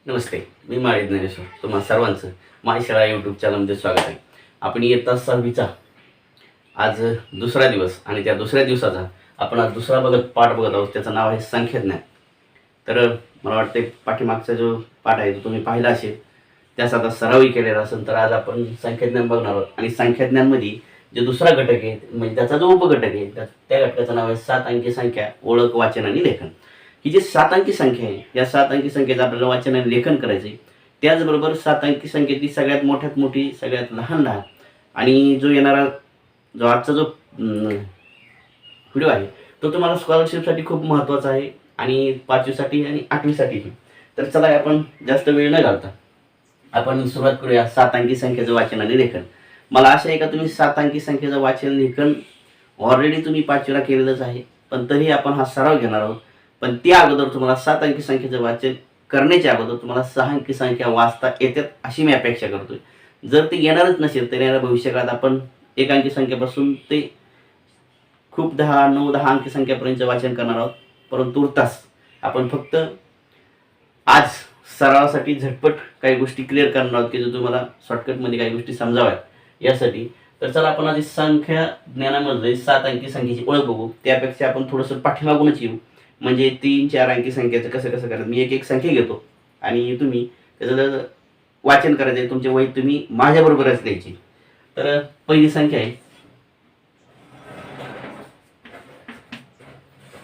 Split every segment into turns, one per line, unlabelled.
नमस्ते. मी माळी ज्ञानेश्वर तुम्हा सर्वांचं माय शाळा यूट्यूब चॅनलमध्ये स्वागत आहे. आपण इयत्ता 6वीचा आज दुसरा दिवस आणि त्या दुसऱ्या दिवसाचा आपण आज दुसरा पाठ बघत आहोत. त्याचं नाव आहे संख्याज्ञान. तर मला वाटते पाठीमागचा जो पाठ आहे तो तुम्ही पाहिला असेल, त्याचा आता सरावही केलेला असेल. तर आज आपण संख्याज्ञान बघणार आहोत आणि संख्याज्ञानमध्ये जे दुसरा घटक आहे म्हणजे त्याचा जो उपघटक आहे त्या घटकाचं नाव आहे 7 अंकी संख्या, ओळख, वाचन आणि लेखन. ही जी 7 अंकी संख्या आहे या 7 अंकी संख्येचं आपल्याला वाचन आणि लेखन करायचं आहे. त्याचबरोबर 7 अंकी संख्येतली सगळ्यात मोठ्यात मोठी, सगळ्यात लहान लहान आणि जो येणारा जो आजचा जो व्हिडिओ आहे तो तुम्हाला स्कॉलरशिपसाठी खूप महत्त्वाचा आहे आणि 5वीसाठी आणि 8वीसाठीही. तर चला आपण जास्त वेळ न घालता आपण सुरुवात करूया 7 अंकी संख्येचं वाचन आणि लेखन. मला आशा आहे का तुम्ही 7 अंकी संख्येचं वाचन लेखन ऑलरेडी तुम्ही 5वीला केलेलंच आहे, पण तरी आपण हा सराव घेणार आहोत. पण त्या अगोदर तुम्हाला 7 अंकी संख्येचं वाचन करण्याच्या अगोदर तुम्हाला 6 अंकी संख्या वाचता येतात अशी मी अपेक्षा करतोय. जर ते येणारच नसेल तर येणाऱ्या भविष्यकाळात आपण 1 अंकी संख्येपासून ते खूप 10, 9, 10 अंकी संख्यापर्यंत वाचन करणार आहोत. परंतु तुर्तास आपण फक्त आज सरावासाठी झटपट काही गोष्टी क्लिअर करणार आहोत की जो तुम्हाला शॉर्टकटमध्ये काही गोष्टी समजाव्यात यासाठी. तर चला आपण आधी संख्या ज्ञानामध्ये 7 अंकी संख्येची ओळख बघू. त्यापेक्षा आपण थोडंसं पाठीमागूनच येऊ, म्हणजे 3, 4 अंकी संख्येचं कसं कसं करायचं. मी एक एक संख्या घेतो आणि तुम्ही त्याचं वाचन करायचं आहे. तुमचे वही तुम्ही माझ्याबरोबरच द्यायची. तर पहिली संख्या आहे,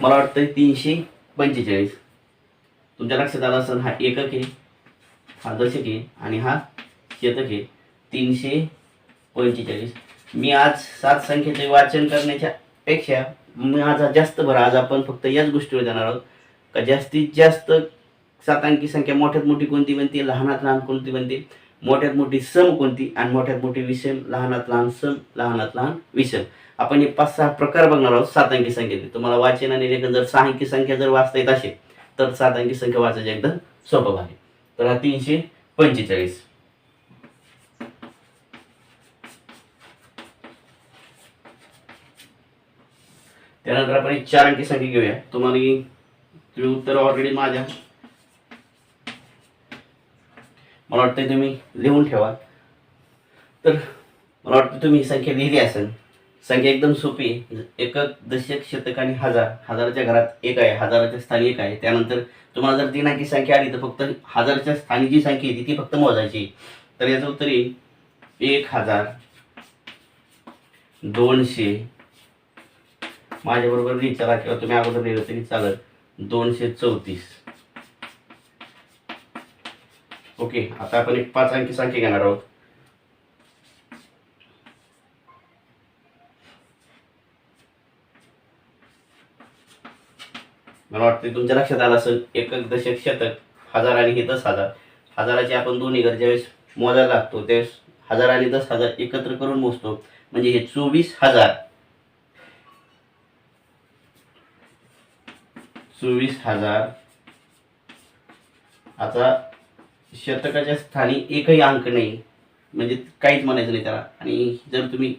मला वाटतं 345. तुमच्या लक्षात आला असेल हा एकक आहे, हा दशक आहे आणि हा शतक आहे. 345. मी आज 7 संख्येचे वाचन करण्याच्या पेक्षा मी आज जास्त भर आज आपण फक्त याच गोष्टीवर जाणार आहोत का जास्तीत जास्त 7 अंकी संख्या मोठ्यात मोठी कोणती बनते, लहानात लहान कोणती बनते, मोठ्यात मोठी सम कोणती आणि मोठ्यात मोठी विषम, लहानात लहान सम, लहानात लहान विषम. आपण हे 5-6 प्रकार बघणार आहोत 7 अंकी संख्येचे. तुम्हाला वाचन आणि लेखन जर 6 अंकी संख्या जर वाचता येत असेल तर 7 अंकी संख्या वाचायची एकदम सोपं आहे. तर हा 345. त्यानंतर आपण एक 4 अंकी संख्या घेऊया. तुम्ही उत्तर ऑलरेडी मला वाटतं तुम्ही लिहून ठेवा. तर मला वाटतं तुम्ही संख्या लिहिली असेल. संख्या एकदम सोपी आहे. एकक, दशक, शतक आणि हजार. हजाराच्या घरात एक आहे, हजाराच्या स्थानी एक आहे. त्यानंतर तुम्हाला जर 3 अंकी संख्या आली तर फक्त हजाराच्या स्थानी जी संख्या येते ती फक्त मोजायची. तर याचं उत्तर येईल 1000, 200. माझ्याबरोबर विचारा किंवा तुम्ही अगोदर लिहिलं तरी चालेल. 234. ओके. आता आपण एक 5 अंकी संख्या घेणार आहोत. मला वाटतं तुमच्या लक्षात आलं असेल एकक, दशक, शतक, हजार आणि हे 10,000. हजाराचे आपण दोन्ही घर ज्यावेळेस मोजायला लागतो त्यावेळेस 1000 आणि 10,000 एकत्र करून मोजतो, म्हणजे हे 24,000. 24,000. आता शतकाच्या स्थानी एकही अंक नाही, म्हणजे काहीच म्हणायचं नाही त्याला. आणि जर तुम्ही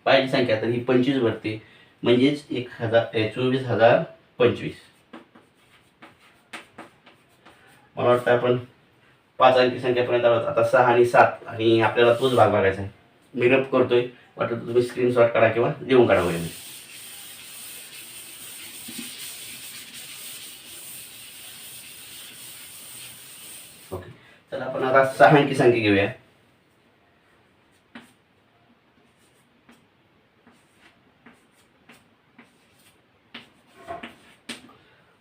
पाहिली संख्या तर ही 25 भरते, म्हणजेच 24,025. मला वाटतं आपण 5 अंकी संख्यापर्यंत आलो. आता 6 आणि 7 आणि आपल्याला तोच भाग बघायचा आहे. मी रप करतोय, वाटतं तुम्ही स्क्रीनशॉट काढा किंवा लिहून काढा वगैरे. ओके. चला आपण आता 6 अंकी संख्या घेऊया.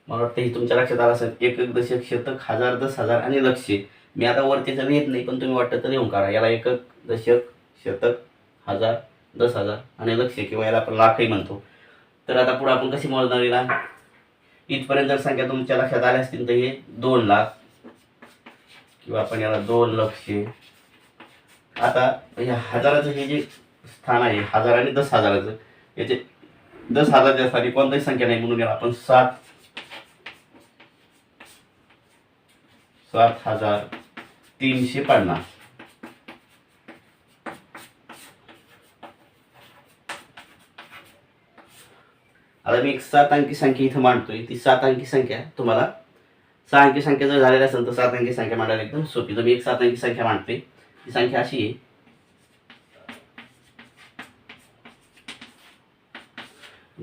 मला वाटतं ही तुमच्या लक्षात आलं असेल एकक, दशक, शतक, हजार, 10,000 आणि लक्षे. मी आता वरतीचं लिहित नाही, पण तुम्ही वाटतं तर लिहून काढा. याला एकक, दशक, शतक, हजार, 10,000 आणि लक्षे किंवा याला आपण लाखही म्हणतो. तर आता पुढे आपण कशी मोजणार याला. इथपर्यंत जर संख्या तुमच्या लक्षात आल्या असतील तर हे 2 लाख किंवा आपण याला 2 लक्षे. आता या हजाराचं हे जे स्थान आहे, हजार आणि 10,000चं, याचे 10,000च्या साठी कोणताही संख्या नाही म्हणून याला आपण 7,350. आता मी एक 7 अंकी संख्या इथं मांडतोय. ती 7 अंकी संख्या तुम्हाला 6 अंकी संख्या जर झालेली असेल तर 7 अंकी संख्या मांडायला एकदम सोपी. तर मी एक 7 अंकी संख्या मांडते. ती संख्या अशी आहे,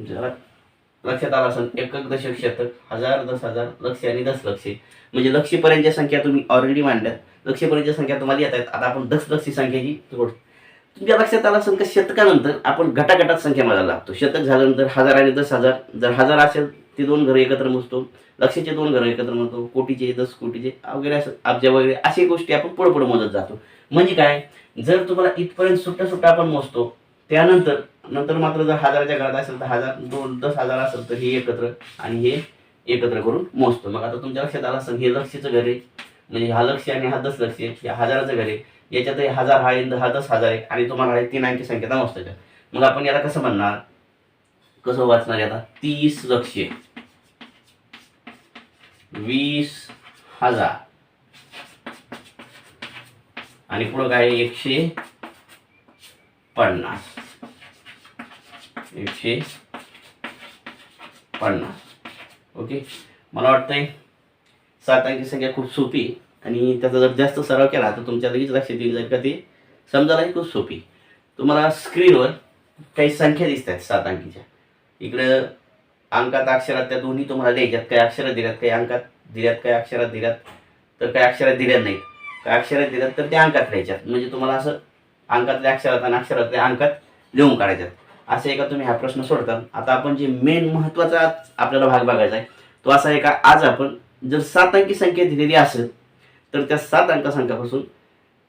जरा लक्षात आला असेल, एकक, दशक, शतक, हजार, 10,000, लक्ष आणि दशलक्षे. म्हणजे लक्षेपर्यंतच्या संख्या तुम्ही ऑलरेडी मांडल्यात. लक्षेपर्यंतच्या संख्या तुम्हाला येत आहेत. आता आपण दशलक्षी संख्याची तुमच्या लक्षात आला असेल का शतकानंतर आपण गटागटात संख्या मोजायला लागतो. शतक झाल्यानंतर 1000 आणि 10,000, जर 1000 असेल ती 2 घरं एकत्र मोजतो, लक्षाचे 2 घरं एकत्र मोजतो, कोटीचे 10 कोटीचे वगैरे असं अब्जा वगैरे अशी गोष्टी आपण पुढे पुढे मोजत जातो. म्हणजे काय, जर तुम्हाला इथपर्यंत सुट्टा सुट्टा आपण मोजतो, त्यानंतर मात्र जर 1000च्या घरात असेल तर 1000, 10,000 असेल तर हे एकत्र आणि हे एकत्र करून मोजतो. मग आता तुमच्या लक्षात आला असेल, हे लक्षचं घर आहे, म्हणजे हा लक्ष आणि हा दशलक्ष, या 1000चं घर आहे, याच्यात 1000 हा 10,000 आहे आणि तुम्हाला 3 अंकी संख्या मोजता. मग आपण याला कसं म्हणणार, कसं वाचणार आता, 30 लक्ष, 20,000 आणि पुढं काय 150. ओके. मला वाटतंय 7 अंकी संख्या खूप सोपी आणि त्याचा जर जास्त सराव केला तर तुमच्या लगेच लक्षात येईल जाईल का ते समजायला खूप सोपी. तुम्हाला स्क्रीनवर काही संख्या दिसत आहेत 7 अंकीच्या. इकडं अंकात अक्षरात त्या दोन्ही तुम्हाला द्यायच्यात. काही अक्षरात दिल्यात, काही अंकात दिल्यात, काही अक्षरात दिल्यात, तर काही अक्षरात दिल्या नाहीत. काही अक्षरात दिल्यात तर त्या अंकात लिहायच्यात. म्हणजे तुम्हाला असं अंकातल्या अक्षरात आणि अक्षरातल्या अंकात लिहून काढायच्यात. असं आहे का तुम्ही हा प्रश्न सोडता. आता आपण जे मेन महत्त्वाचा आपल्याला भाग बघायचा आहे तो असा आहे का, आज आपण जर 7 अंकी संख्या दिलेली असेल तर त्या 7 अंक संख्यापासून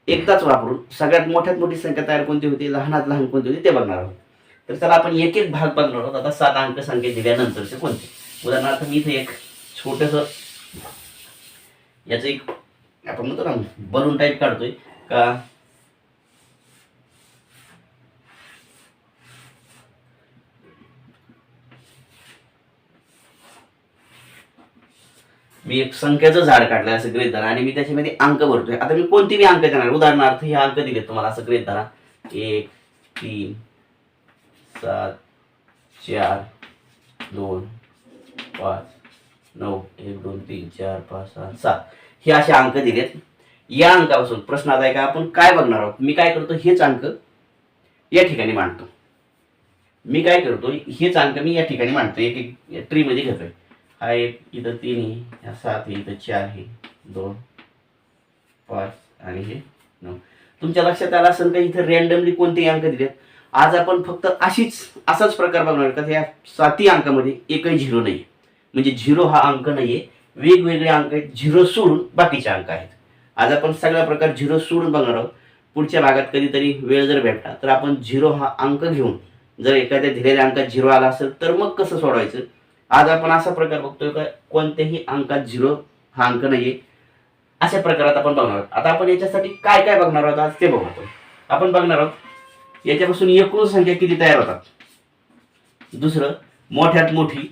एकदाच वापरून सगळ्यात मोठ्यात मोठी संख्या तयार कोणती होती, लहानात लहान कोणती होती ते बघणार आहोत. तर चला आपण एक एक भाग बघणार आहोत. आता 7 अंक संख्या दिल्यानंतरचे कोणते. उदाहरणार्थ मी इथे एक छोटंसं याचं एक आपण म्हणतो ना बलून टाईप काढतोय का, मी एक संख्याचं झाड काढलं असं गृहीत धरा आणि मी त्याच्यामध्ये अंक भरतोय. आता मी कोणते बी अंक देणार, उदाहरणार्थ हे अंक दिले तुम्हाला असं गृहीत धरा, 1, 3, 7, 4, 2, 5, 9, 1, 2, 3, 4, 5, 6, 7 हे असे अंक दिलेत. या अंकापासून प्रश्न आता आहे का आपण काय बघणार आहोत. मी काय करतो, हेच अंक या ठिकाणी मांडतो. मी काय करतो, हेच अंक मी या ठिकाणी मांडतो, एक एक ट्री मध्ये घेतोय. हा एक इथं 3 आहे, 7 आहे, इथं 4 आहे, 2, 5 आणि हे 9. तुमच्या लक्षात आला असेल का इथं रॅन्डमली कोणतेही अंक दिलेत. आज आपण फक्त असाच प्रकार बघणार का या 7 अंकामध्ये एकही झिरो नाही. म्हणजे झिरो हा अंक नाहीये, वेगवेगळे अंक आहेत, झिरो सोडून बाकीचे अंक आहेत. आज आपण सगळ्या प्रकार झिरो सोडून बघणार आहोत. पुढच्या भागात कधीतरी वेळ जर भेटला तर आपण झिरो हा अंक घेऊन, जर एखाद्या दिलेल्या अंकात झिरो आला असेल तर मग कसं सोडवायचं. आज आपण असा प्रकार बघतोय का कोणत्याही अंकात झिरो हा अंक नाहीये, अशा प्रकारात आपण बघणार आहोत. आता आपण याच्यासाठी काय काय बघणार आहोत आज ते बघतो. आपण बघणार आहोत याच्यापासून एकूण संख्या किती तयार होतात. दुसरं मोठ्यात मोठी,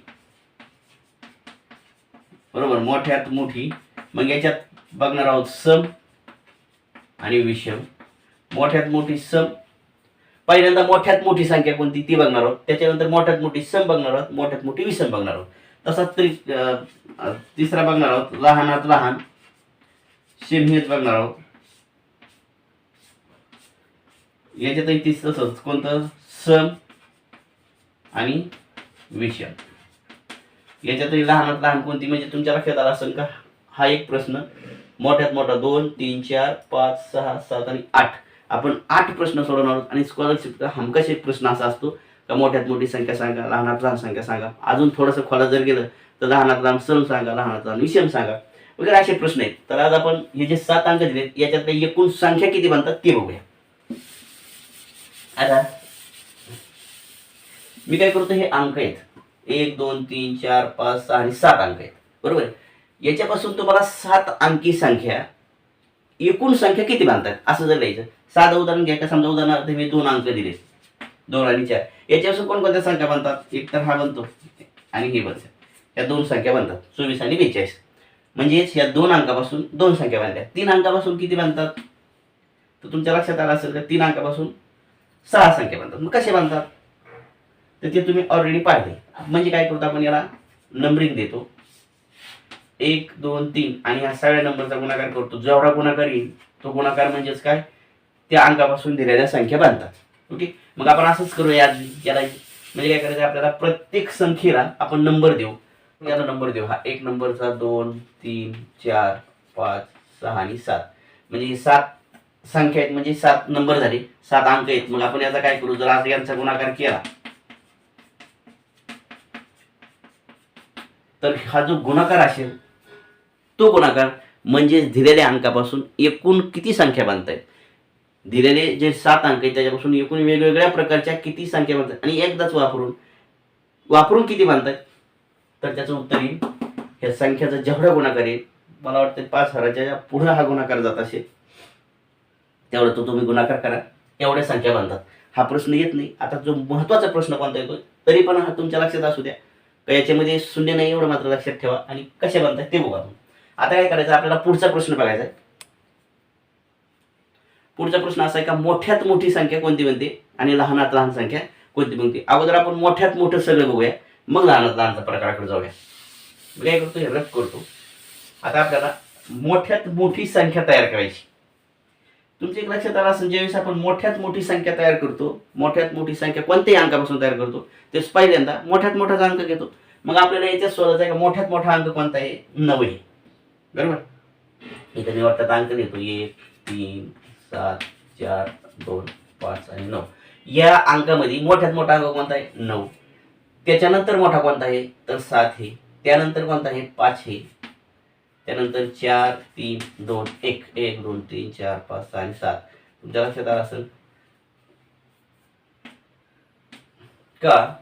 बरोबर, मोठ्यात मोठी. मग याच्यात बघणार आहोत सम आणि विषम. मोठ्यात मोठी सम, पहिल्यांदा मोठ्यात मोठी संख्या कोणती ती बघणार आहोत. त्याच्यानंतर मोठ्यात मोठी सम बघणार आहोत, मोठ्यात मोठी विषम बघणार आहोत. तसाच तिसरा बघणार आहोत लहानात लहान, सेम हेच बघणार आहोत. याच्यातही तसंच कोणतं सम आणि विषम. याच्यातही लहानात लहान कोणती, म्हणजे तुमच्या लक्षात आला असेल का हा एक प्रश्न. मोठ्यात मोठा 2, 3, 4, 5, 6, 7 आणि 8. आपण 8 प्रश्न सोडवणार आहोत. आणि स्कॉलरशिपचा हमखास एक प्रश्न असा असतो का मोठ्यात मोठी संख्या सांगा, लहानात लहान संख्या सांगा. अजून थोडंसं खोला जर गेलं तर लहानात लहान सम सांगा, लहानात लहान विषम सांगा वगैरे असे प्रश्न आहेत. तर आज आपण हे जे 7 अंक दिलेत याच्यातल्या एकूण संख्या किती बनतात ते बघूया. आता मी काय करतो, हे अंक आहेत 1, 2, 3, 4, 5, 6 आणि 7 अंक आहेत, बरोबर. याच्यापासून तुम्हाला 7 अंकी संख्या एकूण संख्या किती बनतात असं जर लिहायचं. साधं उदाहरण घ्या का, समजा उदाहरणार्थ मी 2 अंक दिले 2 आणि 4. याच्यापासून कोणकोणत्या संख्या बनतात, एक तर हा बनतो आणि हे बनतात. या 2 संख्या बनतात 24 आणि 42. म्हणजेच या 2 अंकापासून 2 संख्या बनतात. 3 अंकापासून किती बनतात, तर तुमच्या लक्षात आलं असेल तर 3 अंकापासून 6 संख्या बनतात. मग कसे बनतात तर ते तुम्ही ऑलरेडी पाहिले. म्हणजे काय करतो आपण याला नंबरिंग देतो. 1 2 3 आणि ह्या सगळ्या नंबरचा गुणाकार करतो. जेवढा गुणाकार येईल तो गुणाकार म्हणजेच काय, त्या अंकापासून दिलेल्या संख्या बनतात. ओके, मग आपण असंच करूया याला. म्हणजे काय करायचं, आपल्याला प्रत्येक संख्येला आपण नंबर देऊ. याला नंबर देऊ. हा 1 नंबरचा 2 3 4 5 6 आणि 7. म्हणजे ही 7 संख्या आहेत, म्हणजे 7 नंबर झाले, 7 अंक आहेत. मग आपण याचा काय करू, जर आज यांचा गुणाकार केला तर हा जो गुणाकार असेल तो गुणाकार म्हणजे दिलेल्या अंकापासून एकूण किती संख्या बनत आहेत, दिलेले जे 7 अंक आहेत त्याच्यापासून एकूण वेगवेगळ्या प्रकारच्या किती संख्या बनतात आणि एकदाच वापरून किती बनतात, तर त्याचं उत्तर येईल ह्या संख्याचा जेवढा गुणाकार येईल, मला वाटतं 5,000च्या पुढे हा गुणाकार जात असेल, तेवढा तो तुम्ही गुणाकार करा, एवढ्या संख्या बनतात. हा प्रश्न येत नाही. आता जो महत्वाचा प्रश्न कोणता येतोय, तरी पण हा तुमच्या लक्षात असू द्या, का याच्यामध्ये शून्य नाही एवढं मात्र लक्षात ठेवा आणि कशा बनतात ते बघा. आता काय करायचं, आपल्याला पुढचा प्रश्न बघायचा आहे. पुढचा प्रश्न असा आहे का, मोठ्यात मोठी संख्या कोणती बनते आणि लहानात लहान संख्या कोणती बनते. अगोदर आपण मोठ्यात मोठं सगळं बघूया, मग लहानात लहानचा प्रकाराकडे जाऊया. मी काय करतो, हे रद्द करतो. आता आपल्याला मोठ्यात मोठी संख्या तयार करायची. तुमच्या एक लक्षात आलं असेल, ज्यावेळेस आपण मोठ्यात मोठी संख्या तयार करतो, मोठ्यात मोठी संख्या कोणत्याही अंकापासून तयार करतो, तेच पहिल्यांदा मोठ्यात मोठाचा अंक घेतो. मग आपल्याला याच्यात शोधायचा आहे का मोठ्यात मोठा अंक कोणता आहे, 9 आहे. बरोबर, इथे मी वाटतात अंक लिहितो 1 3 7 4 2 5 आणि 9. या अंकामध्ये मोठ्यात मोठा अंक कोणता आहे, 9. त्याच्यानंतर मोठा कोणता आहे, तर 7 आहे. त्यानंतर कोणता आहे, 5 आहे. त्यानंतर 4 3 2 1 1 2 3 4 5 6 आणि 7. तुमच्या लक्षात आलं असेल का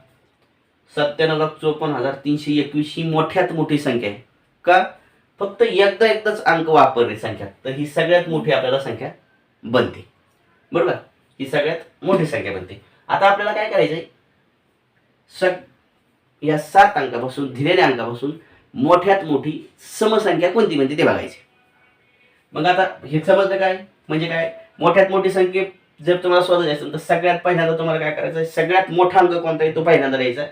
97,54,321 ही मोठ्यात मोठी संख्या आहे. का, फक्त एकदाच अंक वापरले संख्या, तर ही सगळ्यात मोठी आपल्याला संख्या बनते. बरोबर, ही सगळ्यात मोठी संख्या बनते. आता आपल्याला काय करायचंय, या 7 अंकापासून दिलेल्या अंकापासून मोठ्यात मोठी समसंख्या कोणती बनते ते बघायचे. मग आता हे समजलं काय, म्हणजे काय, मोठ्यात मोठी संख्या जर तुम्हाला शोधायची असेल तर सगळ्यात पहिल्यांदा तुम्हाला काय करायचं, सगळ्यात मोठा अंक कोणता आहे तो पहिल्यांदा लिहायचा.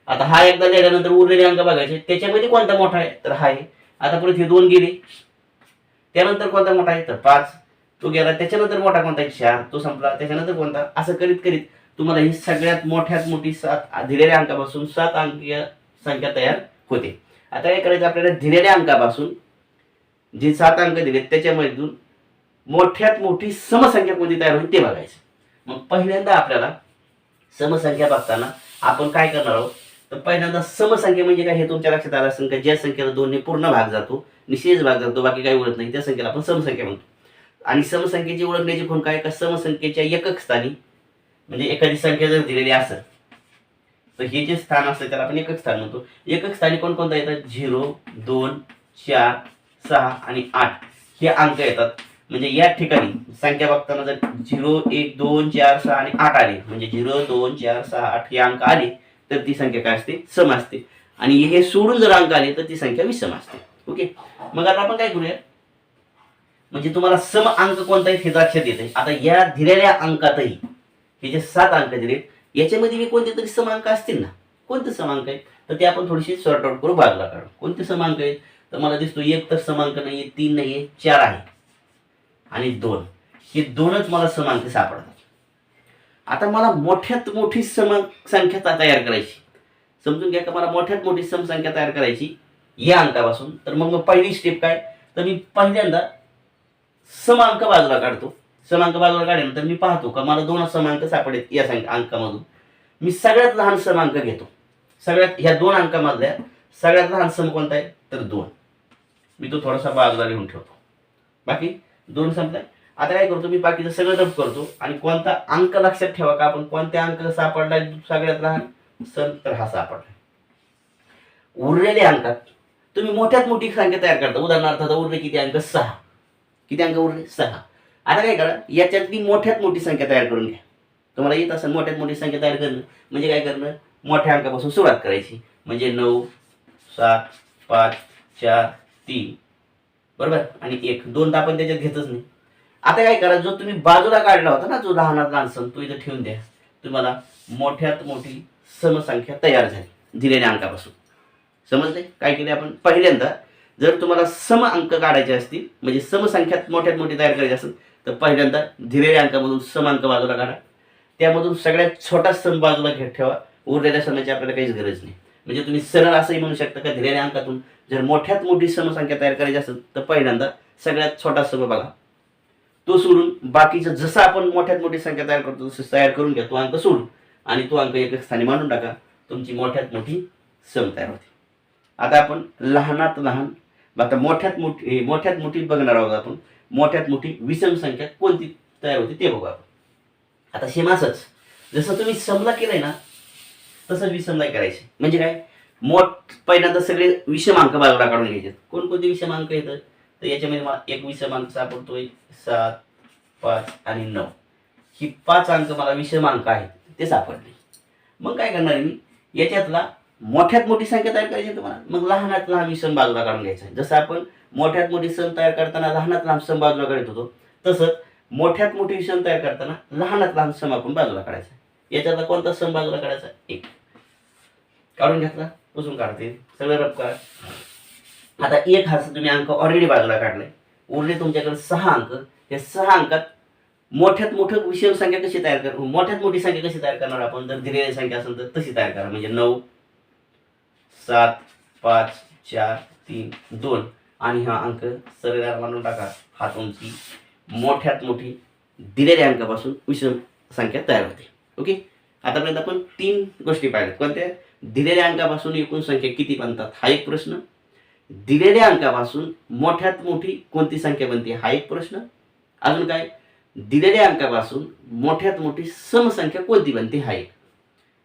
आता हा एकदा लिहिल्यानंतर उरलेले अंक बघायचे, त्याच्यामध्ये कोणता मोठा आहे, तर हा आहे. आता परत हे 2 गेले, त्यानंतर कोणता मोठा आहे, तर 5 तो गेला. त्याच्यानंतर मोठा कोणता आहे, 4 तो संपला. त्याच्यानंतर कोणता, असं करीत करीत तुम्हाला ही सगळ्यात मोठ्यात मोठी 7 दिलेल्या अंकापासून 7 अंकीय संख्या तयार होते. आता काय करायचं, आपल्याला दिलेल्या अंकापासून जे 7 अंक दिलेत त्याच्यामधून मोठ्यात मोठी समसंख्या कोणती तयार होईल ते बघायचं. मग पहिल्यांदा आपल्याला समसंख्या बघताना आपण काय करणार आहोत, तर पहिल्यांदा समसंख्या म्हणजे काय हे तुमच्या लक्षात आलं असेल का, ज्या संख्येला 2 ने पूर्ण भाग जातो, निशेष भाग जातो, बाकी काही उरत नाही, त्या संख्येला आपण समसंख्या म्हणतो. आणि समसंख्येची ओळखण्याची खूण काय, का समसंख्येच्या एकक स्थानी, म्हणजे एखादी संख्या जर दिलेली असेल तर हे जे स्थान असतं त्याला आपण एकक स्थान म्हणतो. एकक स्थानी कोणकोणता येतात, 0 2 4 6 आणि 8 हे अंक येतात. म्हणजे या ठिकाणी संख्या बघताना जर 0 1 2 4 6 आणि 8 आले, म्हणजे 0 2 4 6 8 हे अंक आले तर ती संख्या काय असते, सम असते. आणि हे सोडून जर अंक आले तर ती संख्या विषम असते. ओके, मग आता आपण काय करूया, म्हणजे तुम्हाला सम अंक कोणता आहे हे लक्षात येते. आता या दिलेल्या अंकातही हे जे 7 अंक दिले याच्यामध्ये मी कोणते तरी समांक असतील ना, कोणते समांक आहेत तर ते आपण थोडीशी सॉर्ट आउट करू, बाजूला काढू. कोणते समांक आहेत, तर मला दिसतो 1 तर समांक नाहीये, 3 नाहीये, 4 आहे आणि 2. हे 2च मला समांक सापडतात. आता मला मोठ्यात मोठी समसंख्या तयार करायची, समजून घ्या का, मला मोठ्यात मोठी समसंख्या तयार करायची या अंकापासून. तर मग पहिली स्टेप काय, तर मी पहिल्यांदा समांक बाजूला काढतो. समांक बाजूला काढल्यानंतर मी पाहतो का मला 2 समांक सापडेल या अंकामधून. मी सगळ्यात लहान समांक घेतो, सगळ्यात ह्या 2 अंकामधल्या सगळ्यात लहान सम कोणता आहे, तर 2. मी तो थोडासा बाजूला लिहून ठेवतो, बाकी 2 संपलाय. आता काय करतो, मी बाकीचं सगळं रब करतो आणि कोणता अंक लक्षात ठेवा का, आपण कोणत्या अंक सापडलाय सगळ्यात लहान सम, तर हा सापडलाय. उरलेल्या अंकात तुम्ही मोठ्यात मोठी संख्या तयार करता. उदाहरणार्थ आता उरले किती अंक, 6. किती अंक उरले, 6. आता काय करा, याच्यातली मोठ्यात मोठी संख्या तयार करून घ्या. तुम्हाला येत असेल मोठ्यात मोठी संख्या तयार करणं, म्हणजे काय करणं, मोठ्या अंकापासून सुरुवात करायची. म्हणजे 9 7 5 4 3 बरोबर आणि 1 2 तर आपण त्याच्यात घेतच नाही. आता काय करा, जो तुम्ही बाजूला काढला होता ना, जो लहानात लहान सम, तो इथे ठेवून द्या. तुम्हाला मोठ्यात मोठी समसंख्या तयार झाली दिलेल्या अंकापासून. समजले काय केले आपण, पहिल्यांदा जर तुम्हाला सम अंक काढायचे असतील म्हणजे समसंख्यात मोठ्यात मोठी तयार करायची असेल तर पहिल्यांदा दिलेल्या अंकामधून सम अंक बाजूला काढा, त्यामधून सगळ्यात छोटा सम बाजूला घेत ठेवा, उरलेल्या समाची आपल्याला काहीच गरज नाही. म्हणजे तुम्ही सरळ असंही म्हणू शकता का दिलेल्या अंकातून जर मोठ्यात मोठी समसंख्या तयार करायची असेल तर पहिल्यांदा सगळ्यात छोटा सम बघा, तो सोडून बाकीचं जसं आपण मोठ्यात मोठी संख्या तयार करतो तसं तयार करून घ्या, तो अंक सोडून आणि तो अंक एक स्थानी मांडून टाका, तुमची मोठ्यात मोठी सम तयार होते. आता आपण लहानात लहान, आता मोठ्यात मोठी बघणार आहोत आपण. मोठ्यात मोठी विषम संख्या कोणती तयार होते ते बघू आपण. आता सेम असंच जसं तुम्ही समला केलंय ना तसं विषमला करायचे. म्हणजे काय, पहिल्यांदा सगळे विषमांक बाजूला काढून घ्यायचे. कोणकोणते विषमांक येतं तर याच्यामध्ये मला एक विषमांक सापडतोय 7, 5 आणि 9. ही 5 अंक मला विषमांक आहेत ते सापडले. मग काय करणार मी, याच्यातला मोठ्यात मोठी संख्या तयार करायची तुम्हाला, मग लहानात लहान विषम बाजूला काढून घ्यायचा. जसं आपण मोठ्यात मोठी सम तयार करताना लहानात लहान सम बाजूला काढत होतो तसंच मोठ्यात मोठी विषम तयार करताना लहानात लहान सम आपण बाजूला काढायचा. याच्यातला कोणता सम बाजूला काढायचा, 1 काढून घेतला, पुसून काढते सगळं रफ करा. आता 1 हा तुम्ही अंक ऑलरेडी बाजूला काढलाय, उरले तुमच्याकडे 6 अंक. या 6 अंकात मोठ्यात मोठं विषम संख्या कशी तयार कर, मोठ्यात मोठी संख्या कशी तयार करणार आपण, जर दिलेली संख्या असेल तर तशी तयार करा. म्हणजे 9, 7, 5, 4, 3, 2 आणि हा अंक सरळ मानून टाका. हा तुमची मोठ्यात मोठी दिलेल्या अंकापासून विषम संख्या तयार होते. ओके, आतापर्यंत आपण 3 गोष्टी पाहिल्यात. कोणत्या, दिलेल्या अंकापासून एकूण संख्या किती बनतात हा एक प्रश्न, दिलेल्या अंकापासून मोठ्यात मोठी कोणती संख्या बनते हा एक प्रश्न, अजून काय, दिलेल्या अंकापासून मोठ्यात मोठी समसंख्या कोणती बनते हा एक,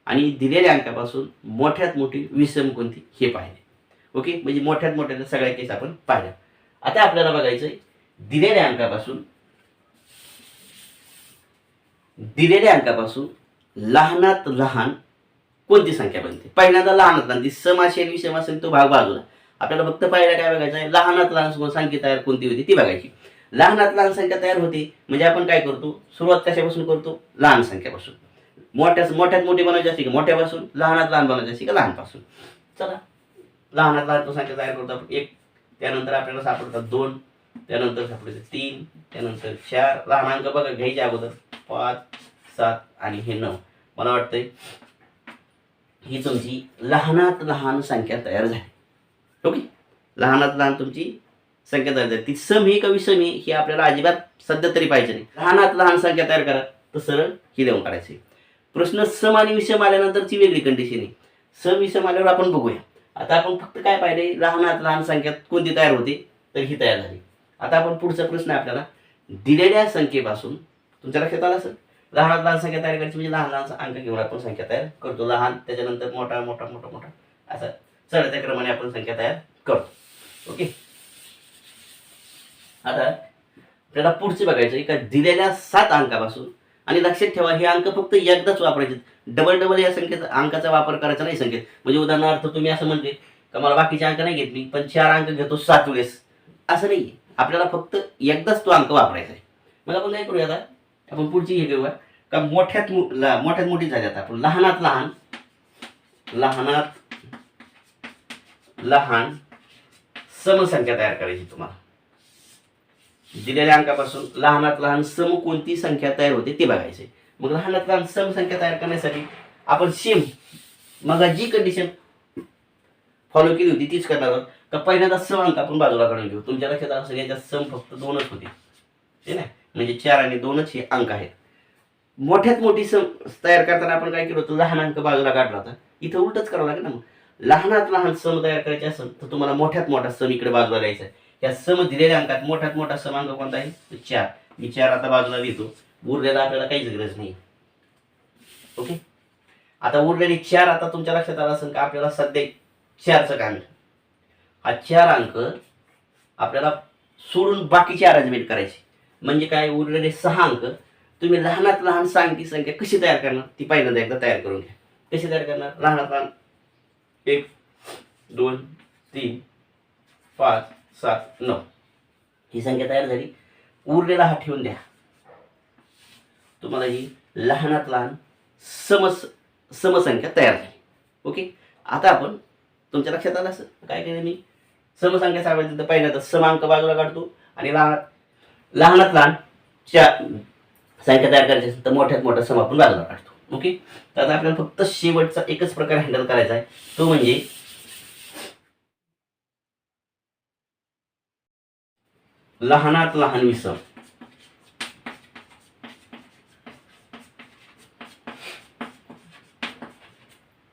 आणि दिलेल्या अंकापासून मोठ्यात मोठी विषम कोणती हे पाहिले. ओके, म्हणजे मोठ्यात मोठ्या सगळ्या केस आपण पाहिल्या. आता आपल्याला बघायचंय दिलेल्या अंकापासून लहानात लहान कोणती संख्या बनते. पहिल्यांदा लहानात लहान, ती सम असेल विषम असेल तो भाग बाजूला. आपल्याला फक्त पहिला काय बघायचं आहे, लहानात लहान संख्या तयार कोणती होती ती बघायची. लहानात लहान संख्या तयार होते म्हणजे आपण काय करतो, सुरुवात कशापासून करतो, लहान संख्यापासून. मोठ्यात मोठी बनवायची असते की मोठ्यापासून, लहानात लहान बनवायची असते का लहानपासून. चला, लहानात लहान संख्या तयार करतो आपण 1, त्यानंतर आपल्याला सापडतात 2, त्यानंतर सापडतात 3, त्यानंतर 4. लहान अंक बघा घ्यायचे अगोदर 5, 7 आणि हे 9. मला वाटतंय ही तुमची लहानात लहान संख्या तयार झाली. ओके, लहानात लहान तुमची संख्या तयार झाली. ती सम ही का विषम ही आपल्याला अजिबात सध्या तरी पाहिजे नाही. लहानात लहान संख्या तयार करा तर सरळ ही देऊन काढायची. प्रश्न सम आणि विषम आल्यानंतरची वेगळी कंडिशन आहे. सम विषम आल्यावर आपण बघूया. आता आपण फक्त काय पाहिले, लहानात लहान संख्यात कोणती तयार होते तर ही तयार झाली. आता आपण पुढचा प्रश्न आपल्याला दिलेल्या संख्येपासून, तुमच्या लक्षात आलं असेल, लहानात लहान संख्या तयार करायची म्हणजे लहान लहान अंक घेऊन आपण संख्या तयार करतो. लहान त्याच्यानंतर मोठा मोठा मोठा मोठा असं चढत्या क्रमाने आपण संख्या तयार करतो. ओके, आता आपल्याला पुढचे बघायचं का दिलेल्या 7 अंकापासून, आणि लक्षात ठेवा हे अंक फक्त एकदाच वापरायचे, डबल या संख्येचा अंकाचा वापर करायचा नाही संख्येत. म्हणजे उदाहरणार्थ तुम्ही असं म्हणले का मला बाकीचे अंक नाही घेत मी, पण 4 अंक घेतो 7 वेळेस, असं नाही. आपल्याला फक्त एकदाच तो अंक वापरायचा आहे. मग आपण काय करूया, आता आपण पुढची हे घेऊया का मोठ्यात मोठी झाली. आता आपण लहानात लहान समसंख्या तयार करायची. तुम्हाला दिलेल्या अंकापासून लहानात लहान सम कोणती संख्या तयार होते ते बघायचे. मग लहानात लहान सम संख्या तयार करण्यासाठी आपण सेम मग जी कंडिशन फॉलो केली होती तीच करणार आहोत. का पहिल्यांदा सम अंक आपण बाजूला काढून घेऊ. तुमच्या लक्षात आलं असेल याच्यात सम फक्त 2च होते, हे ना, म्हणजे 4 आणि 2च हे अंक आहेत. मोठ्यात मोठी सम तयार करताना आपण काय केलं होतं, लहान अंक बाजूला काढला होता. इथं उलटच करावं लागेल ना. मग लहानात लहान सम तयार करायचे असेल तर तुम्हाला मोठ्यात मोठा सम इकडे बाजूला द्यायचा आहे. या सम दिलेल्या अंकात मोठ्यात मोठा सम अंक कोणता आहे, 4. मी 4 आता बाजूला लिहितो. उरलेला आपल्याला काहीच गरज नाही. ओके, आता उरलेली 4 आता तुमच्या लक्षात आलं असेल का आपल्याला सध्या 4चं काम आहे. हा 4 अंक आपल्याला सोडून बाकीची अरेंजमेंट करायची. म्हणजे काय, उरलेले 6 अंक तुम्ही लहानात लहान संख्या कशी तयार करणार ती पहिल्यांदा एकदा तयार करून घ्या. कशी तयार करणार, लहानात लहान 1, 2, 3, 5, 7, 9 ही संख्या तयार झाली. उरलेला हा ठेवून द्या. तुम्हाला ही लहानात लहान समसंख्या तयार झाली. ओके, आता आपण तुमच्या लक्षात आलं असं काय केलं मी, समसंख्या सापडायची तर पहिल्यांदा सम अंक बाजूला काढतो आणि लहानात लहान संख्या तयार करायची असेल तर मोठ्यात मोठा सम आपण बाजूला काढतो. ओके, तर आता आपल्याला फक्त शेवटचा एकच प्रकार हँडल करायचा आहे, तो म्हणजे लहानात लहान विषम.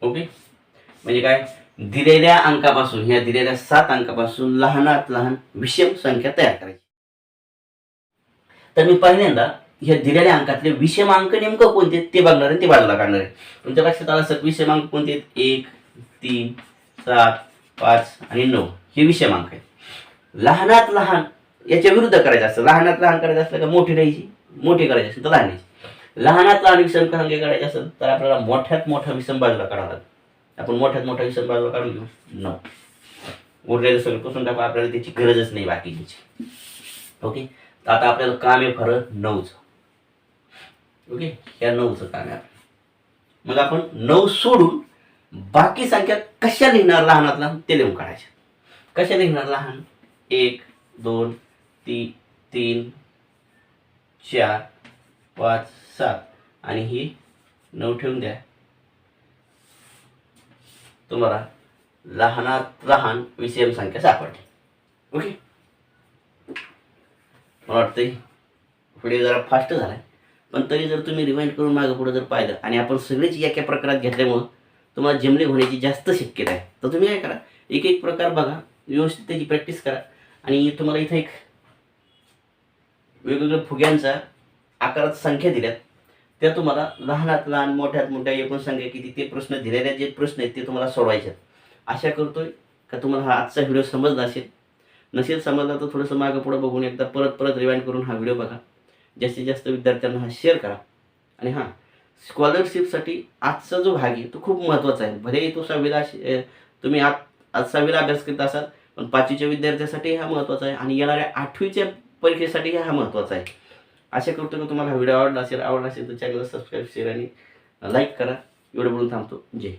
ओके, म्हणजे काय, दिलेल्या अंकापासून, ह्या दिलेल्या 7 अंकापासून लहानात लहान विषम संख्या तयार करायची. तर मी पहिल्यांदा ह्या दिलेल्या अंकातले विषम अंक नेमकं कोणते ते बघणार आहे, ते बाजूला काढणार आहे. तुमच्या लक्षात आलं सर विषम अंक कोणते आहेत? 1, 3, 7, 5 आणि 9 हे विषम अंक आहेत. लहानात लहान याच्या विरुद्ध करायचं असतं. लहानात लहान करायचं असलं का मोठी राहायची, मोठी करायची असेल तर लहान राहायची. लहानात लहान विषम संख्या काढायची असेल तर आपल्याला मोठ्यात मोठा विषम बाजूला काढावा लागेल. आपण मोठ्यात मोठा विषम बाजूला काढून घेऊ 9. उरलेलं सगळं पुसून टाकू, आपल्याला त्याची गरजच नाही बाकीची. ओके, तर आता आपल्याला काम आहे फरक 9चं. ओके, ह्या 9चं काम आहे. मग आपण 9 सोडून बाकी संख्या कशा लिहिणार लहानात लहान ते लिहून काढायच्या. कशा लिहिणार लहान? 1, 2, 3, 4, 5, 7 आणि ही 9 ठेवून द्या. तुम्हाला लहानात लहान विषम संख्या सापडली. ओके, मला वाटतंय व्हिडिओ जरा फास्ट झाला, पण तरी जर तुम्ही रिवाइंड करून मागं पुढे जर पाहिलं आणि आपण सगळेच एका प्रकारात घेतल्यामुळं तुम्हाला जमले होण्याची जास्त शक्यता आहे. तर तुम्ही काय करा, एक एक प्रकार बघा, व्यवस्थित त्याची प्रॅक्टिस करा. आणि तुम्हाला इथं एक वेगवेगळ्या फुग्यांचा आकारात संख्या दिल्यात, त्या तुम्हाला लहानात लहान मोठ्यात मोठ्या एकूण संख्या किती ते प्रश्न दिलेल्या जे प्रश्न आहेत ते तुम्हाला सोडवायचे आहेत. आशा करतोय का तुम्हाला हा आजचा व्हिडिओ समजला असेल. नसेल समजला तर थोडंसं मागं पुढं बघून एकदा परत रिवाइंड करून हा व्हिडिओ बघा. जास्तीत जास्त विद्यार्थ्यांना हा शेअर करा. आणि हां, स्कॉलरशिपसाठी आजचा जो भाग आहे तो खूप महत्त्वाचा आहे. भलेही तो 6वीला तुम्ही आज 6वीला अभ्यास करत असाल, पण 5वीच्या विद्यार्थ्यासाठी हा महत्त्वाचा आहे आणि येणाऱ्या 8वीच्या परीक्षेसाठी हा महत्त्वाचा आहे. आशा करतो की तुम्हाला हा व्हिडिओ आवडला असेल तर चॅनलला सबस्क्राईब, शेअर आणि लाईक करा. एवढं बोलून थांबतो. जय